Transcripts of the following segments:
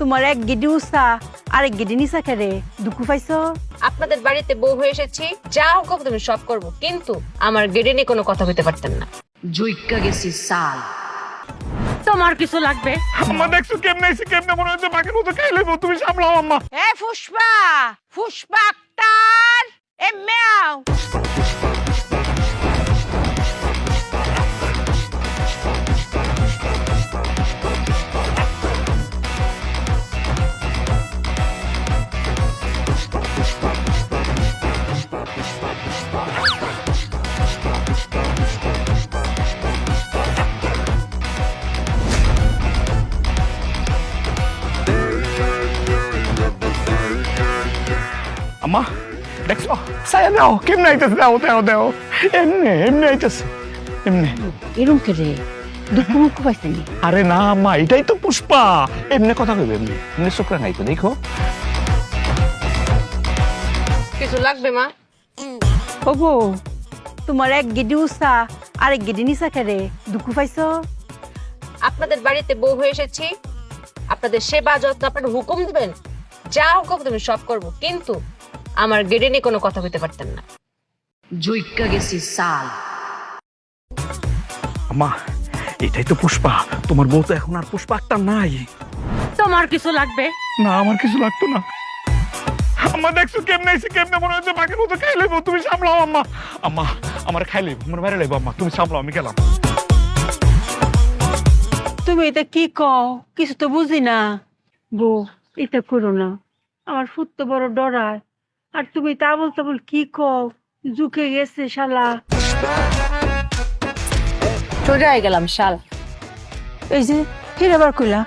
তোমার এক গেডি উষা আরেক গেডি নিশা খেরে দুঃখ পাইছো? আপনাদের বাড়িতে বউ হয়ে এসেছি, যা হোক তুমি সব করব, কিন্তু আমার গেড়ে নিয়ে কোনো কথা বলতে পারতেন না। জুইক্কা গেছি সাল। তোমার কিছু লাগবে? আম্মা দেখছো কেমনে আইছি, কেমনে মনে হচ্ছে বাকির মতো খাইলে তুমি সামলাও আম্মা। এ পুষ্পা, পুষ্পা আক্তার, এ মেয়াও। আম্মা দেখছো সায়া দাও কেমনে আইতেছে, দাও দাও দাও, এমনি এমনি আইতেছে এমনি। এরম করে দুঃখ মুখ পাইছেনি? আরে না আম্মা, এটাই তো পুষ্পা, এমনি কথা কইবে, এমনি এমনি শুক্রা নাই তো, দেখো। কিছু লাগবে মা? ওগো, তোমার এক গেডি উষা আরেক গেডি নিশা খেরে দুঃখ পাইছো? আপনাদের বাড়িতে বউ হয়ে এসেছি, আপনাদের সেবা যত্ন, আপনারা হুকুম দিবেন, যা হোক তুমি সব করব, কিন্তু আমার গেড়ে নিয়ে কোনো কথা বলতে পারতেন না। জুইক্কা গেছি সাল। আম্মা এটাই তো পুষ্পা, তোমার বউ তো এখন আর পুষ্পা একটা নাই। তোমার কিছু লাগবে? না আমার কিছু লাগতো না। আম্মা দেখছো কেমনে আইছি, কেমনে মনে হচ্ছে বাকির মতো খাইলে তুমি সামলাও আম্মা। আম্মা আমার খাইলে আমার মেরে লাগবো, আম্মা তুমি সামলাও, আমি গেলাম। তুমি এটা কি কও? কিছু তো বুঝি না। বউ, এটা করো না, আমার ফুট তো বড় ডরায়। আর তুমি তা বলতে বল কি কও? ঝুঁকে গেছে শালা। সোজা হয়ে গেলাম শাল। এই যে হিরাবার কইলা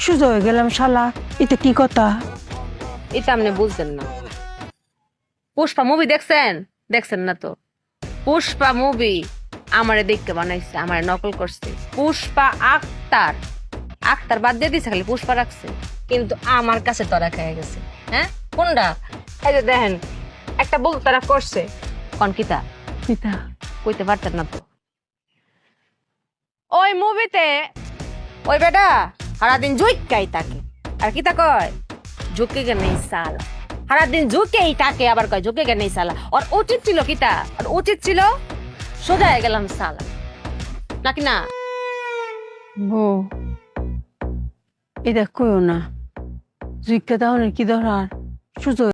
সুযোগ হয়ে গেলাম শালা, এটা কি কথা? এটা আপনি বুঝছেন না। পুষ্পা মুভি দেখছেন? দেখছেন না তো। পুষ্পা মুভি আমারে দেখতে বানাইছে, আমারে নকল করছে। পুষ্পা আক্তার, আক্তার বাদ দিয়ে দিছে, খালি পুষ্পা রাখছে, কিন্তু আমার কাছে তোরা খেয়ে গেছে। হ্যাঁ কোনটা? এই যে দেখেন, একটা বল তারা করছে কনকিতা, পিতা কইতে পারতেন না তো। ওই মুভিতে ওই বেটা সারাদিন ঝুঁকাই থাকে, আর কিতা কয় ঝুঁকে গে নেই সালা, সারাদিন ঝুঁকেই থাকে, আবার কয় ঝুঁকে গে নেই সালা। আর উচিত ছিল কিতা, আর উচিত ছিল সোজা হয়ে গেলাম সালা, নাকি না? বউ, এটা কইও না, জিজ্ঞা দাও কি ধরার সুযোগ